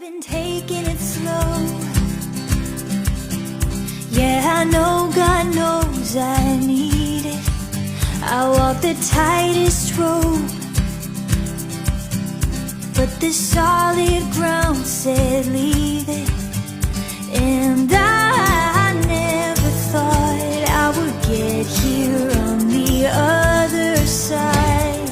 I've been taking it slow. Yeah, I know God knows I need it. I walk the tightest road, but the solid ground said leave it. And I never thought I would get here on the other side.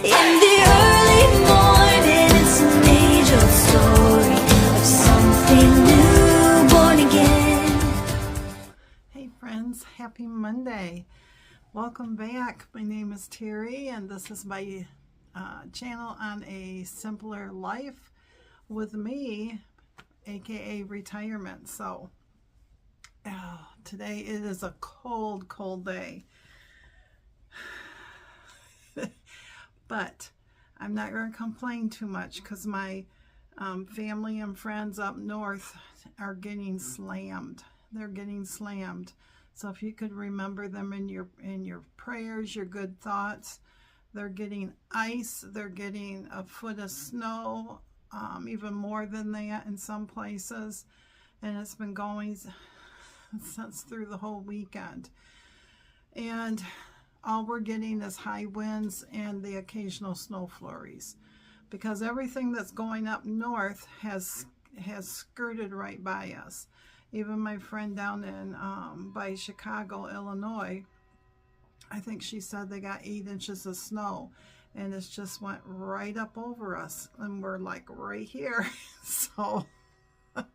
In the early morning, it's an age-old story of something new, born again. Hey friends, happy Monday. Welcome back. My name is Terry and this is my channel on a simpler life with me, aka retirement. So today it is a cold day. But I'm not going to complain too much because my family and friends up north are getting slammed. They're getting slammed. So if you could remember them in your prayers, your good thoughts. They're getting ice. They're getting a foot of snow, even more than that in some places. And it's been going since through the whole weekend. And all we're getting is high winds and the occasional snow flurries, because everything that's going up north has skirted right by us. Even my friend down in by Chicago, Illinois, I think she said they got 8 inches of snow, and it's just went right up over us, and we're like right here. So but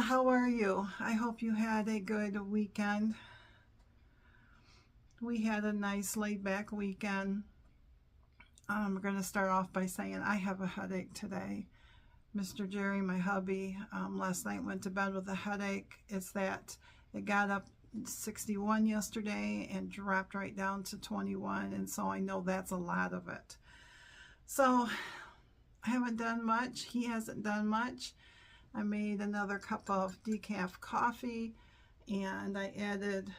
how are you? I hope you had a good weekend. We had a nice laid-back weekend. We're going to start off by saying I have a headache today. Mr. Jerry, my hubby, last night went to bed with a headache. It's that it got up 61 yesterday and dropped right down to 21, and so I know that's a lot of it. So I haven't done much. He hasn't done much. I made another cup of decaf coffee, and I added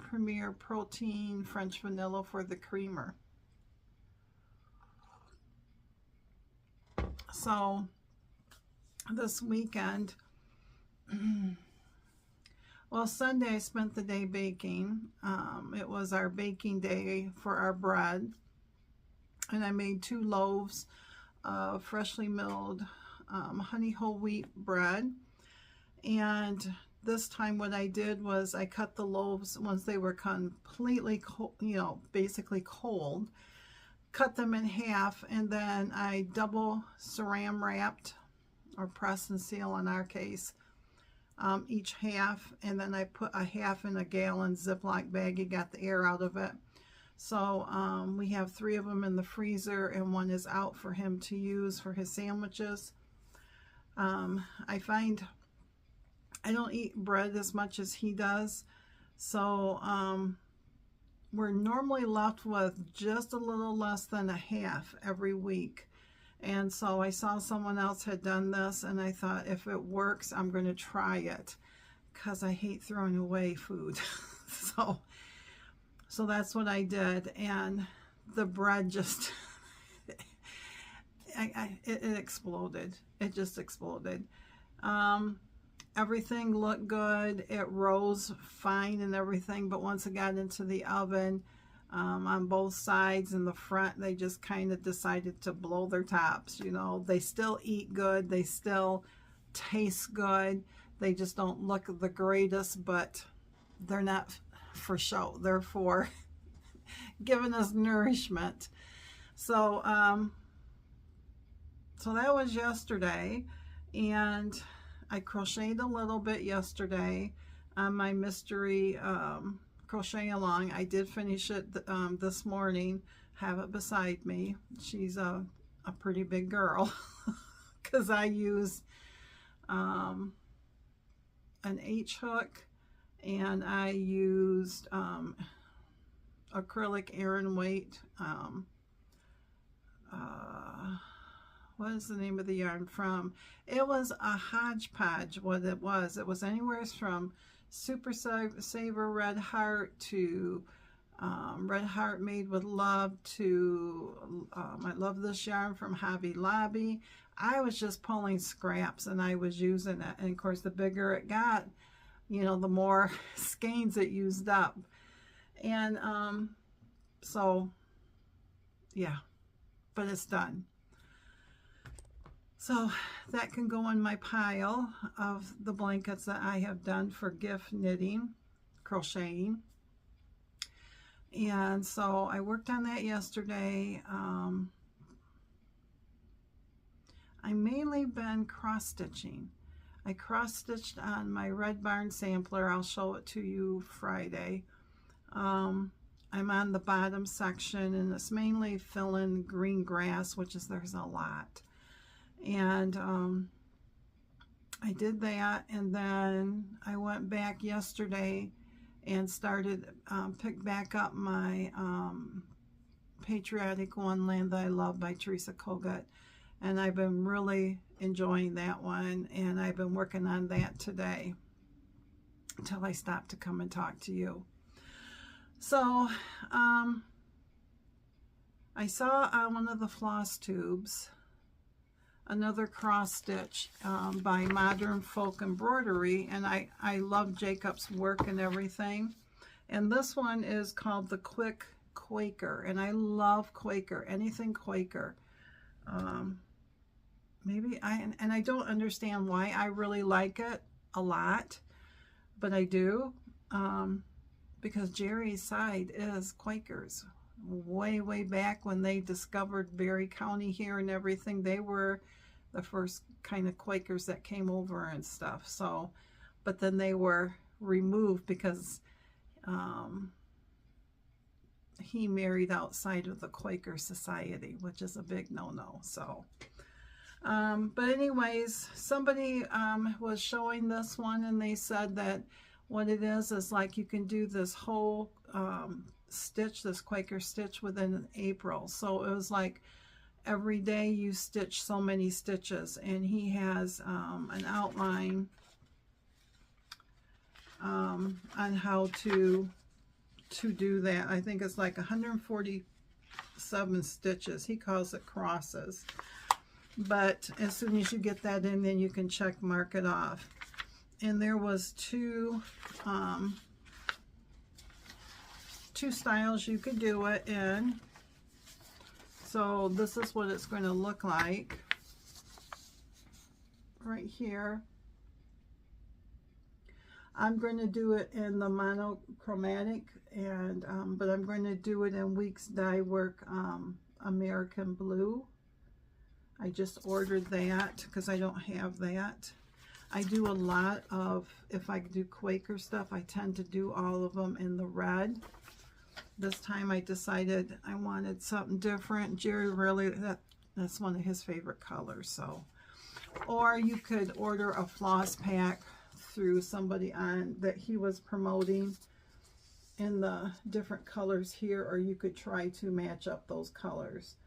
Premier Protein French vanilla for the creamer. So this weekend, well, Sunday I spent the day baking. It was our baking day for our bread, and I made 2 loaves of freshly milled honey whole wheat bread. And this time what I did was I cut the loaves once they were completely cold, basically cold, cut them in half, and then I double saran wrapped, or press and seal in our case, each half, and then I put a half in a gallon Ziploc bag. You got the air out of it. So we have 3 of them in the freezer, and 1 is out for him to use for his sandwiches. I find I don't eat bread as much as he does, so we're normally left with just a little less than a half every week. And so I saw someone else had done this, and I thought, if it works, I'm going to try it, because I hate throwing away food. So that's what I did, and the bread just it exploded. It just exploded. Everything looked good. It rose fine and everything, but once it got into the oven, on both sides and the front, they just kind of decided to blow their tops. They still eat good. They still taste good. They just don't look the greatest, but they're not for show. They're for giving us nourishment. So, so that was yesterday, and I crocheted a little bit yesterday on my mystery crochet along. I did finish it this morning, have it beside me. She's a pretty big girl, because I use an H hook, and I used acrylic Aran weight. What is the name of the yarn from? It was a hodgepodge. What it was anywhere from Super Saver Red Heart to Red Heart Made with Love to I Love This Yarn from Hobby Lobby. I was just pulling scraps and I was using it. And of course, the bigger it got, you know, the more skeins it used up. And so, yeah, but it's done. So that can go in my pile of the blankets that I have done for gift knitting, crocheting. And so I worked on that yesterday. I mainly been cross-stitching. I cross-stitched on my Red Barn sampler. I'll show it to you Friday. I'm on the bottom section, and it's mainly filling green grass, which is, there's a lot. And I did that, and then I went back yesterday and started, picked back up my Patriotic One, Land That I Love by Teresa Kogut. And I've been really enjoying that one, and I've been working on that today until I stop to come and talk to you. So I saw on one of the floss tubes another cross stitch by Modern Folk Embroidery, and I love Jacob's work and everything. And this one is called the Quick Quaker, and I love Quaker, anything Quaker. And I don't understand why I really like it a lot, but I do, because Jerry's side is Quakers. Way back when they discovered Berry County here and everything, they were the first kind of Quakers that came over and stuff. So, but then they were removed because he married outside of the Quaker Society, which is a big no-no. So but anyways, somebody was showing this one, and they said that what it is like you can do this whole stitch, this Quaker stitch, within April. So it was like every day you stitch so many stitches, and he has an outline on how to do that. I think it's like 147 stitches. He calls it crosses. But as soon as you get that in, then you can check mark it off. And there was two styles you could do it in. So this is what it's going to look like right here. I'm going to do it in the monochromatic, and but I'm going to do it in Weeks Dye Work American Blue. I just ordered that because I don't have that. I do a lot of, if I do Quaker stuff, I tend to do all of them in the red. This time I decided I wanted something different. Jerry really, that's one of his favorite colors. So, or you could order a floss pack through somebody on that he was promoting in the different colors here, or you could try to match up those colors.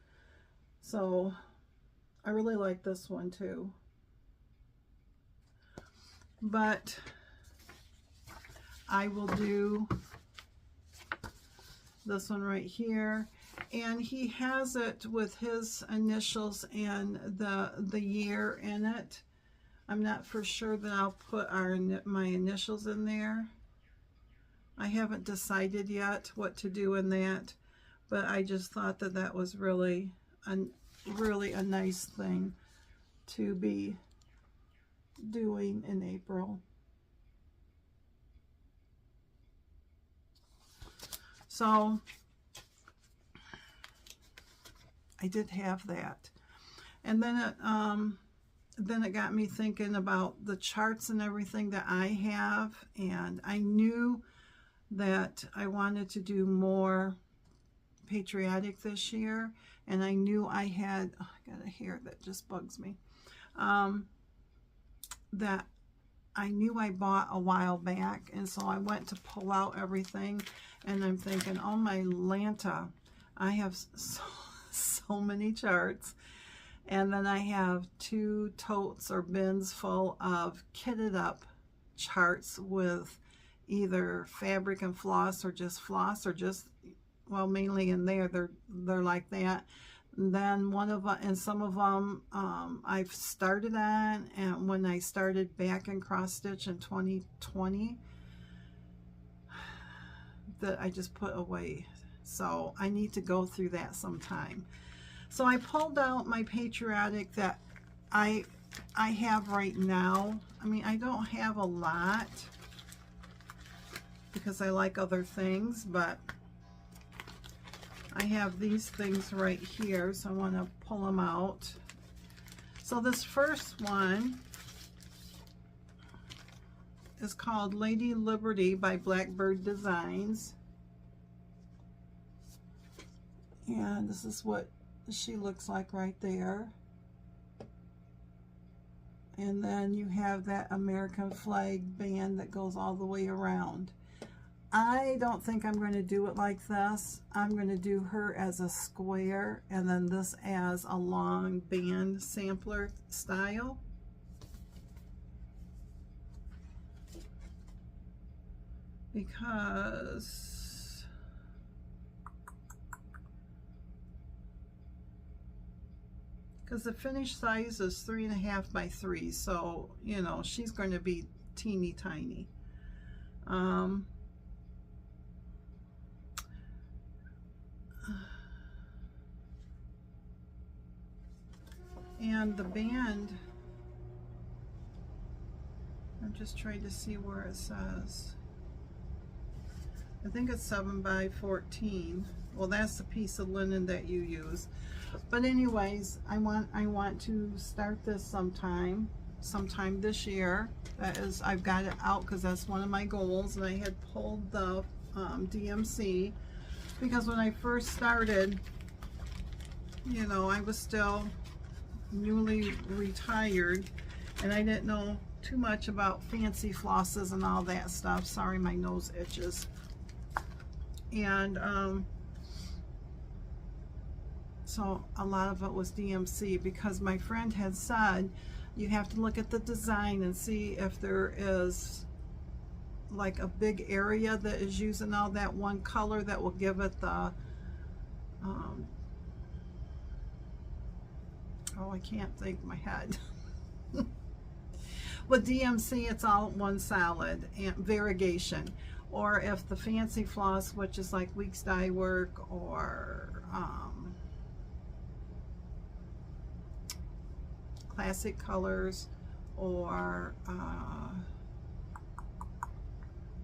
So I really like this one too. But I will do this one right here, and he has it with his initials and the year in it. I'm not for sure that I'll put my initials in there. I haven't decided yet what to do in that, but I just thought that that was really a nice thing to be doing in April. So I did have that, and then it got me thinking about the charts and everything that I have, and I knew that I wanted to do more patriotic this year, and I knew I had, oh, I got a hair that just bugs me, that I knew I bought a while back, and so I went to pull out everything, and I'm thinking, oh my Lanta, I have so many charts. And then I have 2 totes or bins full of kitted up charts with either fabric and floss or just, well, mainly in there they're like that. And then one of them, and some of them I've started on, and when I started back in cross stitch in 2020, that I just put away. So I need to go through that sometime. So I pulled out my patriotic that I have right now. I mean, I don't have a lot because I like other things, but I have these things right here, so I want to pull them out. So this first one is called Lady Liberty by Blackbird Designs. And this is what she looks like right there. And then you have that American flag band that goes all the way around. I don't think I'm going to do it like this. I'm going to do her as a square and then this as a long band sampler style. Because the finished size is 3.5 by 3, so you know she's going to be teeny tiny. And the band, I'm just trying to see where it says. I think it's 7 by 14. Well, that's the piece of linen that you use. But anyways, I want to start this sometime this year. That is, I've got it out because that's one of my goals, and I had pulled the DMC because when I first started, you know, I was still newly retired and I didn't know too much about fancy flosses and all that stuff. Sorry, my nose itches. And so a lot of it was DMC because my friend had said you have to look at the design and see if there is like a big area that is using all that one color that will give it the oh, I can't think my head. With DMC, it's all one solid and variegation. Or if the fancy floss, which is like Weeks Dye Work or Classic Colors, or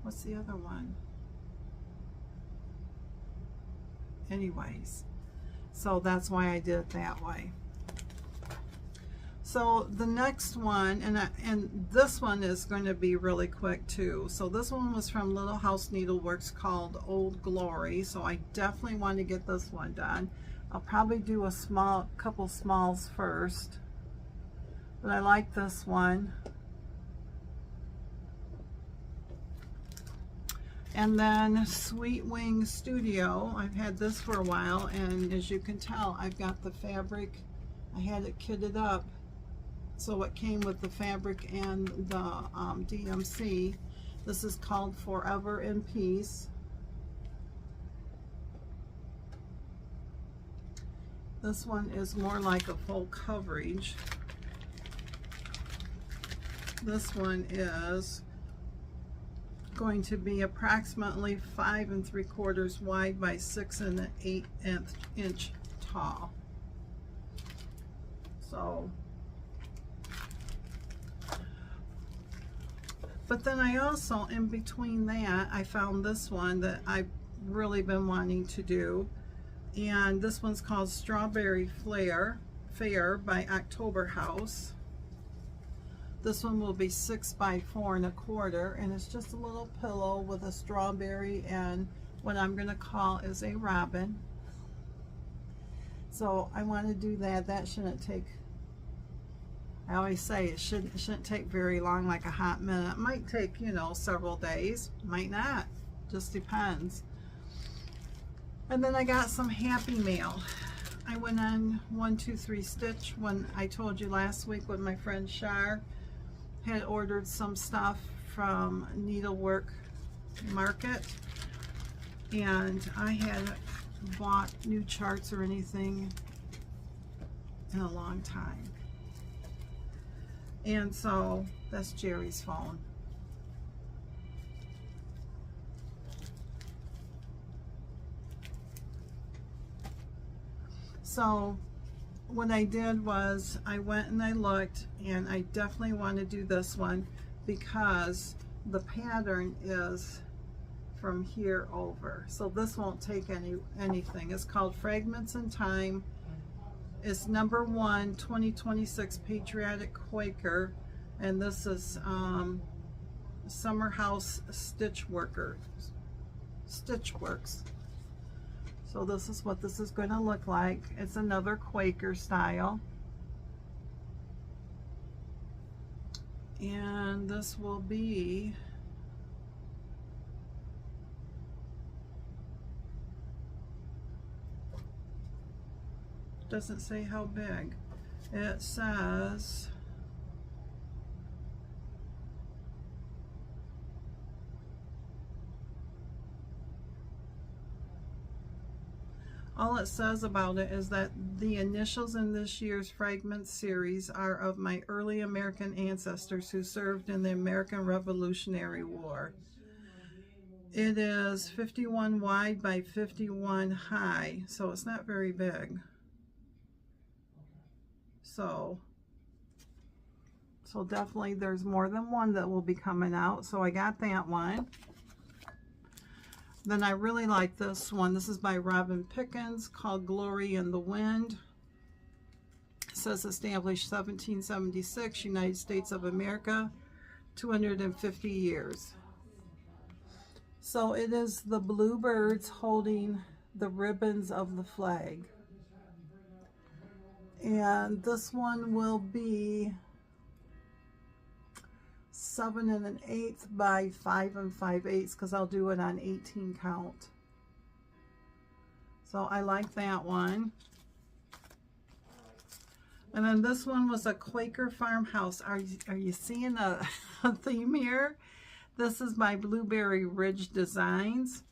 what's the other one? Anyways, so that's why I did it that way. So the next one, and this one is going to be really quick too. So this one was from Little House Needleworks called Old Glory. So I definitely want to get this one done. I'll probably do a couple smalls first, but I like this one. And then Sweet Wing Studio. I've had this for a while, and as you can tell, I've got the fabric. I had it kitted up. So it came with the fabric and the DMC. This is called Forever in Peace. This one is more like a full coverage. This one is going to be approximately 5 3/4 wide by 6 1/8 inch tall. So, but then I also, in between that, I found this one that I've really been wanting to do. And this one's called Strawberry Fair by October House. This one will be 6 by 4 1/4, and it's just a little pillow with a strawberry and what I'm going to call is a robin. So I want to do that. That shouldn't take, I always say it shouldn't take very long, like a hot minute. It might take, you know, several days, might not, just depends. And then I got some Happy Mail. I went on 1 2 3 Stitch when I told you last week when my friend Shar had ordered some stuff from Needlework market, and I hadn't bought new charts or anything in a long time. And so that's Jerry's phone. So what I did was I went and I looked, and I definitely want to do this one because the pattern is from here over. So this won't take anything. It's called Fragments in Time. It's number 1, 2026 Patriotic Quaker, and this is Summer House Stitchworks. So this is what this is going to look like. It's another Quaker style. And this will be doesn't say how big. It says all it says about it is that the initials in this year's Fragments series are of my early American ancestors who served in the American Revolutionary War. It is 51 wide by 51 high, so it's not very big. So definitely there's more than one that will be coming out. So I got that one. Then I really like this one. This is by Robin Pickens, called Glory in the Wind. It says established 1776, United States of America, 250 years. So it is the bluebirds holding the ribbons of the flag. And this one will be 7 1/8 by 5 5/8 because I'll do it on 18 count. So I like that one. And then this one was a Quaker farmhouse. Are you seeing a theme here? This is by Blueberry Ridge Designs.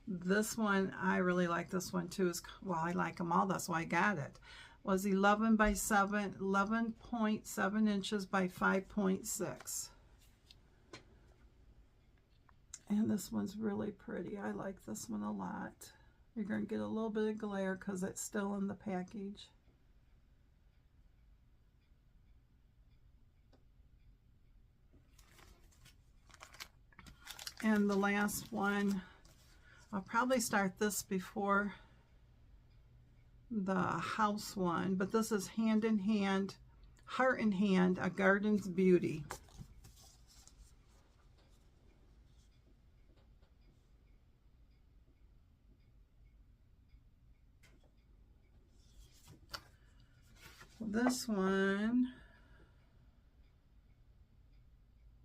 This one, I really like this one too. Well, I like them all, that's why I got it. Was 11 by 7, 11.7 inches by 5.6. And this one's really pretty. I like this one a lot. You're going to get a little bit of glare because it's still in the package. And the last one, I'll probably start this before the house one, but this is Hand in Hand, Heart in Hand, A Garden's Beauty. This one,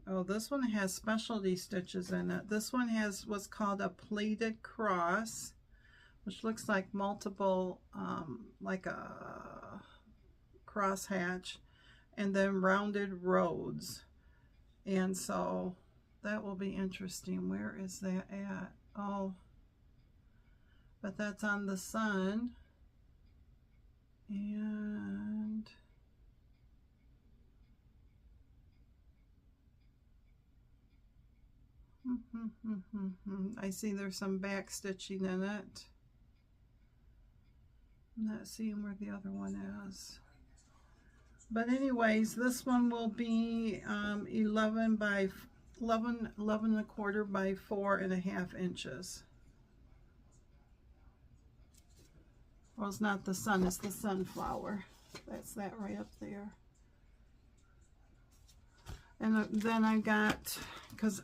oh, this one has specialty stitches in it. This one has what's called a pleated cross, which looks like multiple, like a crosshatch, and then rounded roads. And so that will be interesting. Where is that at? Oh, but that's on the sun. And I see there's some back stitching in it. I'm not seeing where the other one is. But anyways, this one will be 11 by 11 1/4 by 4.5 inches. Well, it's not the sun, it's the sunflower. That's that right up there. And then I got, because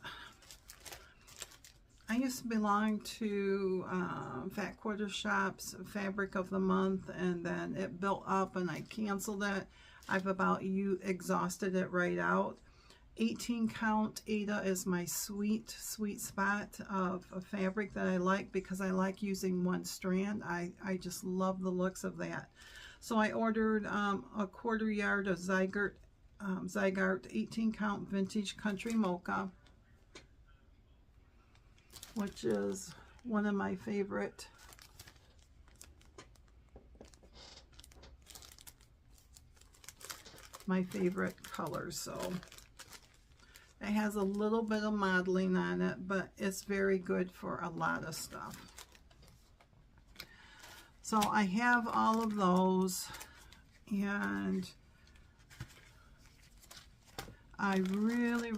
I used to belong to Fat Quarter Shop's Fabric of the Month, and then it built up and I canceled it. I've about exhausted it right out. 18 count Aida is my sweet spot of a fabric that I like because I like using one strand. I just love the looks of that. So I ordered a 1/4 yard of Zygarde 18 count vintage country mocha. which is one of my favorite colors. So it has a little bit of modeling on it, but it's very good for a lot of stuff. So I have all of those, and I really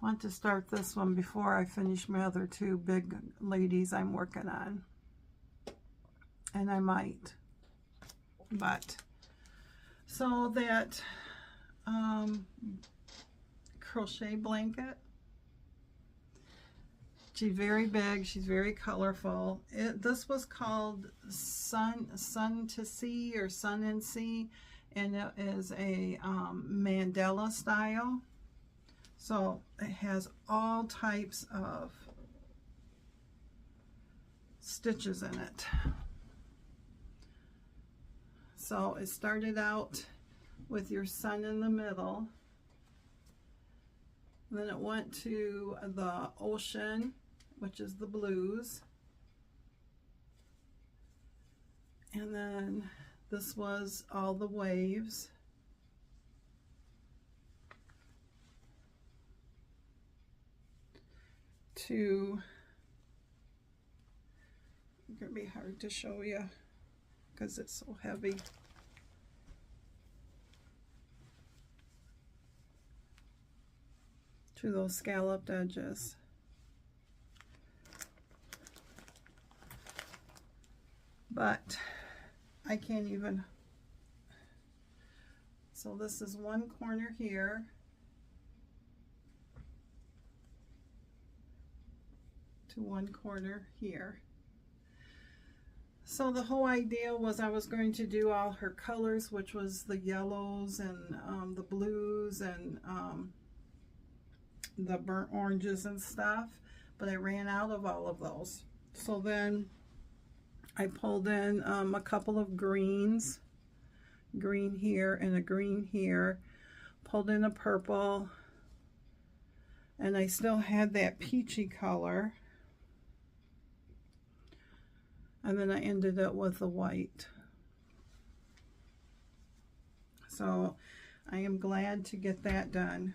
want to start this one before I finish my other two big ladies I'm working on. And I might. But, so that crochet blanket, she's very big, she's very colorful. This was called Sun to Sea or Sun and Sea, and it is a mandala style. So it has all types of stitches in it. So it started out with your sun in the middle. Then it went to the ocean, which is the blues. And then this was all the waves. To, it's gonna be hard to show you because it's so heavy. To those scalloped edges. But I can't even. So this is one corner here. To one corner here. So the whole idea was I was going to do all her colors, which was the yellows and the blues and the burnt oranges and stuff, but I ran out of all of those. So then I pulled in a couple of greens, green here and a green here, pulled in a purple, and I still had that peachy color. And then I ended up with the white. So I am glad to get that done.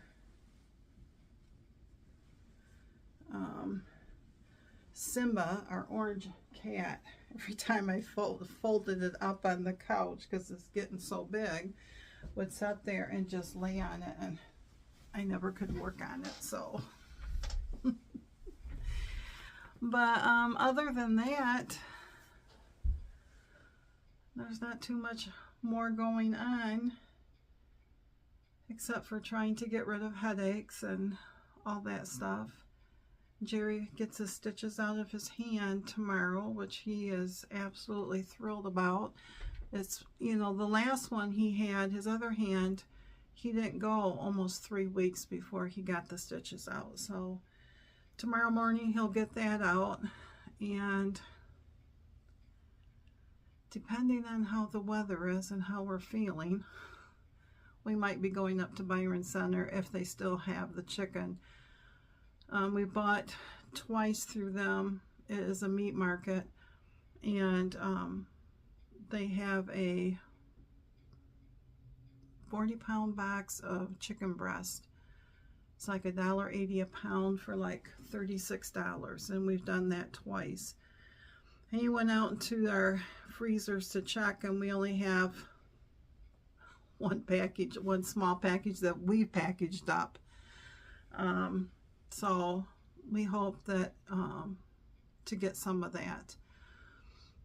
Simba, our orange cat, every time I folded it up on the couch because it's getting so big, would sit there and just lay on it, and I never could work on it. So but other than that, there's not too much more going on except for trying to get rid of headaches and all that stuff. Jerry gets his stitches out of his hand tomorrow, which he is absolutely thrilled about. It's, you know, the last one he had, his other hand, he didn't go almost 3 weeks before he got the stitches out. So tomorrow morning he'll get that out, and depending on how the weather is and how we're feeling, we might be going up to Byron Center if they still have the chicken. We bought twice through them. It is a meat market, and they have a 40-pound box of chicken breast. It's like $1.80 a pound for like $36, and we've done that twice. And he went out into our freezers to check, and we only have one package, one small package that we packaged up. So we hope that to get some of that.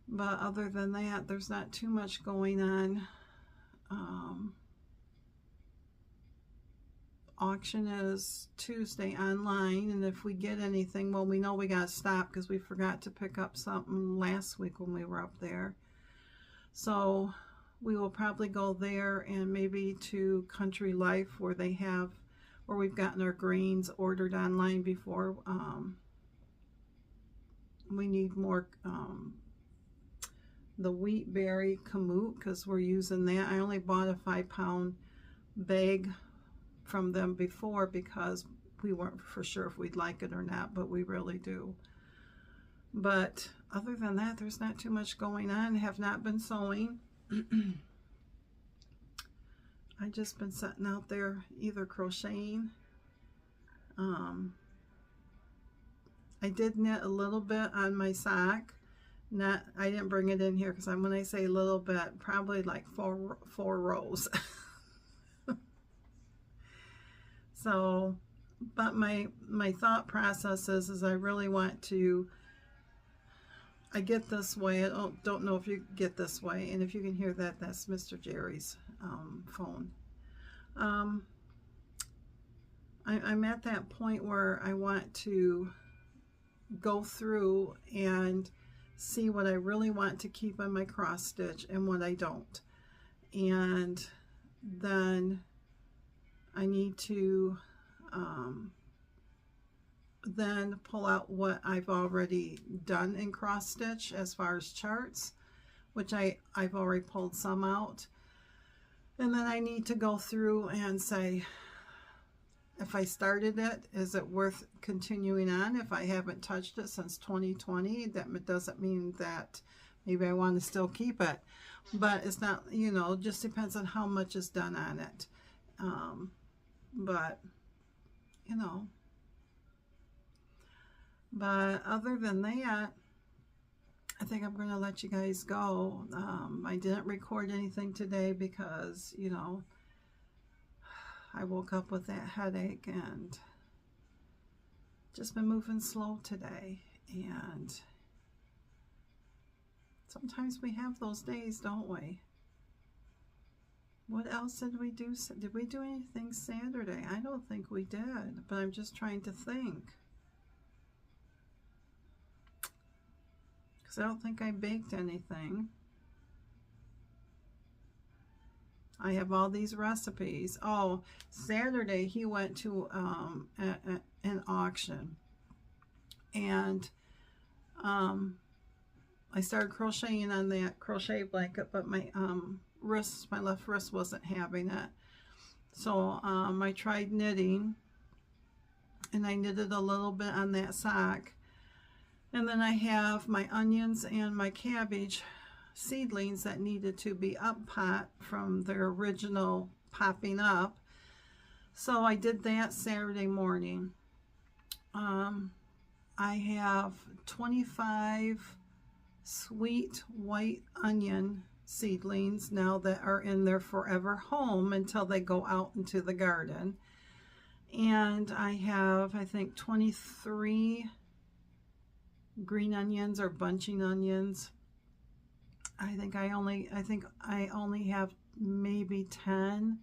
But other than that, there's not too much going on. Auction is Tuesday online, and if we get anything, well, we know we got to stop because we forgot to pick up something last week when we were up there. So we will probably go there and maybe to Country Life where they have, where we've gotten our grains ordered online before. We need more the wheat berry kamut because we're using that. I only bought a 5-pound bag from them before because we weren't for sure if we'd like it or not, but we really do. But other than that, there's not too much going on. Have not been sewing. I just been sitting out there either crocheting. I did knit a little bit on my sock. I didn't bring it in here because when I say a little bit, probably like four rows. So, but my thought process is I really want to. I get this way. I don't know if you get this way, and if you can hear that, that's Mr. Jerry's phone. I'm at that point where I want to go through and see what I really want to keep on my cross stitch and what I don't, and then I need to then pull out what I've already done in cross stitch as far as charts, which I've already pulled some out, and then I need to go through and say, if I started it, is it worth continuing on? If I haven't touched it since 2020, that doesn't mean that maybe I want to still keep it, but it's not, you know, just depends on how much is done on it. But you know, but other than that, I think I'm going to let you guys go. I didn't record anything today because, you know, I woke up with that headache and just been moving slow today. And sometimes we have those days, don't we? What else did we do? Did we do anything Saturday? I don't think we did, but I'm just trying to think. Because I don't think I baked anything. I have all these recipes. Oh, Saturday he went to an auction, and I started crocheting on that crochet blanket, but my my left wrist wasn't having it. So I tried knitting, and I knitted a little bit on that sock. And then I have my onions and my cabbage seedlings that needed to be up pot from their original popping up. So I did that Saturday morning. I have 25 sweet white onion seedlings now that are in their forever home until they go out into the garden. And I have, I think, 23 green onions or bunching onions. I think I only have maybe 10,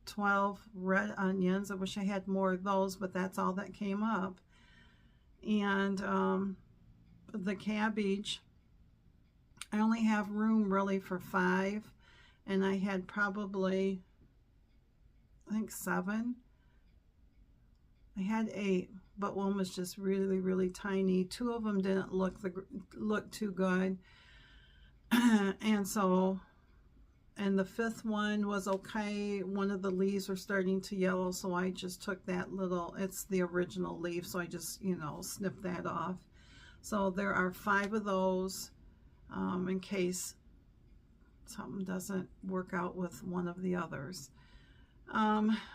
12 red onions. I wish I had more of those, but that's all that came up. And the cabbage, I only have room really for 5, and I had probably, I think 7. I had 8, but one was just really, really tiny. 2 of them didn't look too good. And so, and the 5th one was okay. One of the leaves were starting to yellow, so I just took that little, it's the original leaf, so I just, you know, snipped that off. So there are 5 of those, in case something doesn't work out with one of the others.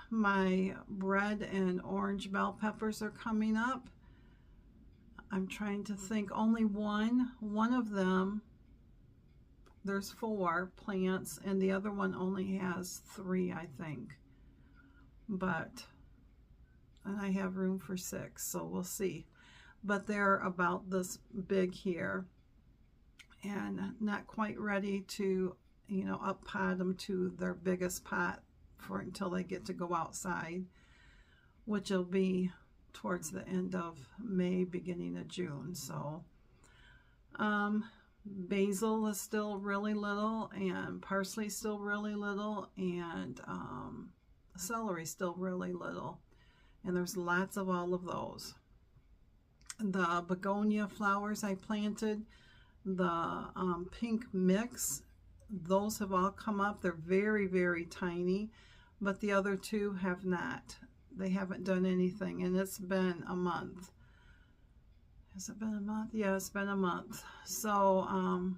My red and orange bell peppers are coming up. I'm trying to think. Only one of them, there's 4 plants, and the other one only has 3, I think. But, and I have room for 6, so we'll see. But they're about this big here, and not quite ready to, you know, up pot them to their biggest pot for until they get to go outside, which will be towards the end of May, beginning of June. So basil is still really little, and parsley still really little, and celery still really little, and there's lots of all of those. The begonia flowers I planted, the pink mix, those have all come up. They're very, very tiny, but the other 2 have not. they haven't done anything, and it's been a month. Has it been a month? Yeah, it's been a month. So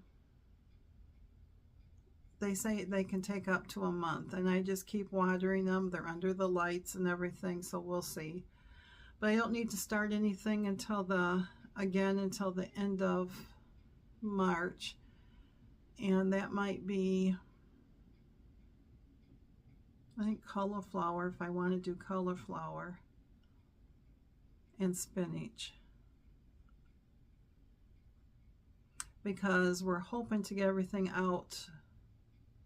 they say they can take up to a month, and I just keep watering them. They're under the lights and everything, so we'll see. But I don't need to start anything until the end of March, and that might be, I think, cauliflower, if I want to do cauliflower and spinach, because we're hoping to get everything out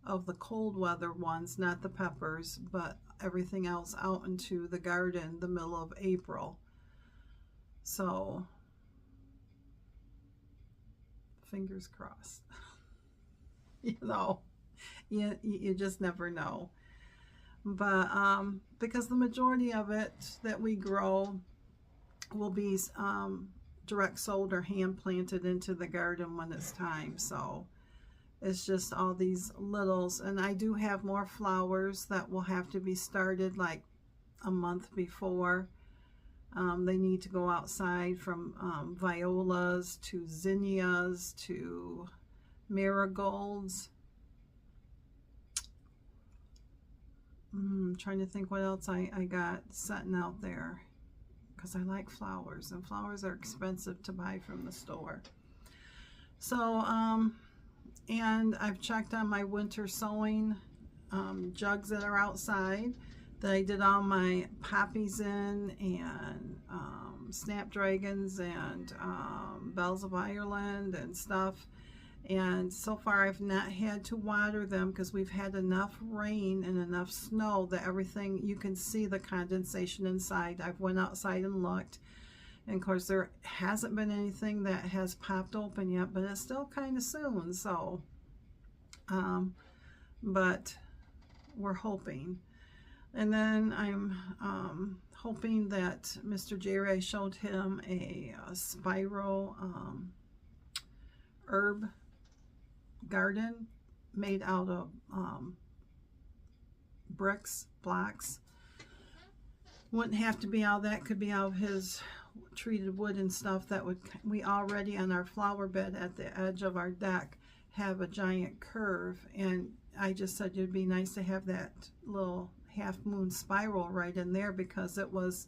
of the cold weather ones, not the peppers, but everything else out into the garden the middle of April. So fingers crossed. You know, you just never know. But because the majority of it that we grow will be direct sold or hand planted into the garden when it's time. So it's just all these littles, and I do have more flowers that will have to be started like a month before. They need to go outside, from violas to zinnias to marigolds. I'm trying to think what else I got setting out there, because I like flowers, and flowers are expensive to buy from the store. So and I've checked on my winter sowing jugs that are outside that I did all my poppies in, and snapdragons and bells of Ireland and stuff. And so far I've not had to water them because we've had enough rain and enough snow that everything, you can see the condensation inside. I've went outside and looked, and of course there hasn't been anything that has popped open yet, but it's still kind of soon. So but we're hoping. And then I'm hoping that Mr. Jerry, I showed him a spiral herb garden made out of bricks, blocks. Wouldn't have to be all that, could be out of his treated wood and stuff. That would, we already on our flower bed at the edge of our deck have a giant curve, and I just said it'd be nice to have that little half moon spiral right in there, because it was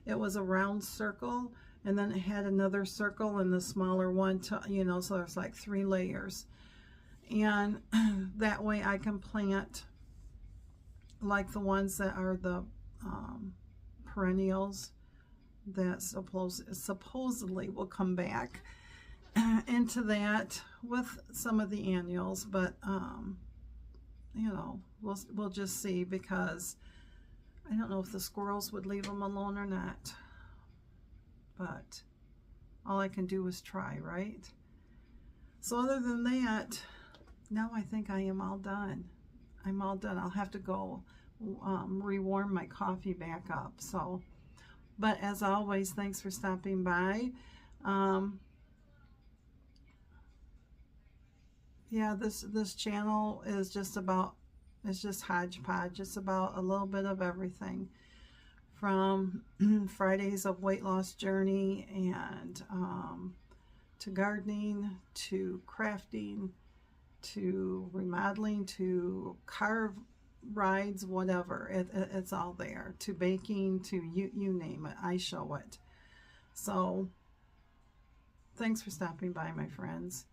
a round circle, and then it had another circle and the smaller one to, you know, so there's like 3 layers. And that way I can plant like the ones that are the perennials that supposedly will come back into that with some of the annuals. But you know, we'll just see, because I don't know if the squirrels would leave them alone or not, but all I can do is try, right? So other than that, now I think I am all done. I'm all done. I'll have to go rewarm my coffee back up. So, but as always, thanks for stopping by. Yeah, this channel is just about, it's just hodgepodge. It's about a little bit of everything, from Fridays of weight loss journey, and to gardening, to crafting, to remodeling, to car rides, whatever. It's all there. To baking, to you name it, I show it. So thanks for stopping by, my friends.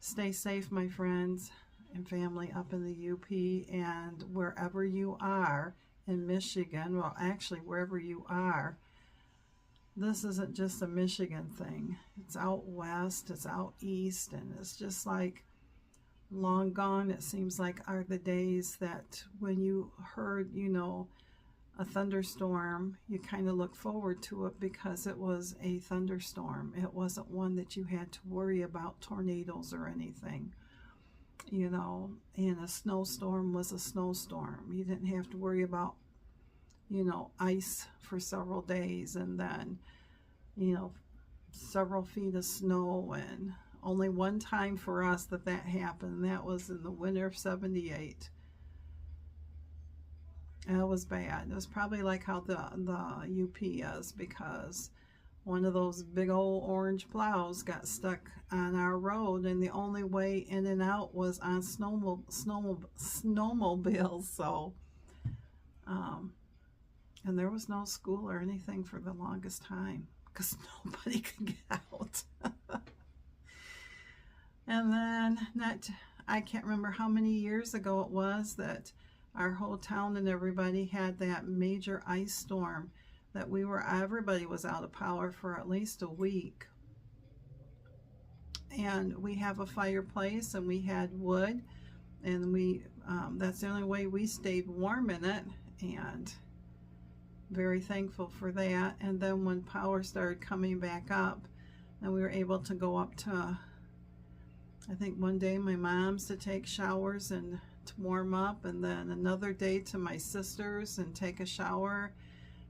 Stay safe, my friends and family up in the UP, and wherever you are in Michigan, well, actually wherever you are, this isn't just a Michigan thing. It's out west, it's out east, and it's just like long gone, it seems like, are the days that when you heard, you know, a thunderstorm, you kind of look forward to it because it was a thunderstorm. It wasn't one that you had to worry about tornadoes or anything, you know. And a snowstorm was a snowstorm. You didn't have to worry about, you know, ice for several days, and then, you know, several feet of snow. And only one time for us that happened, and that was in the winter of '78. It was bad. It was probably like how the UP is, because one of those big old orange plows got stuck on our road, and the only way in and out was on snowmobiles. So, and there was no school or anything for the longest time because nobody could get out. And then I can't remember how many years ago it was that our whole town and everybody had that major ice storm that everybody was out of power for at least a week. And we have a fireplace and we had wood, and that's the only way we stayed warm in it, and very thankful for that. And then when power started coming back up and we were able to go up to, I think one day my mom's to take showers and to warm up, and then another day to my sister's and take a shower.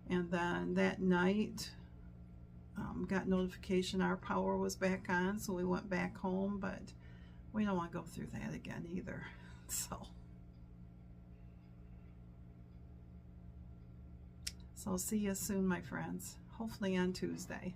And then that night, got notification our power was back on, so we went back home, but we don't want to go through that again either. So see you soon, my friends, hopefully on Tuesday.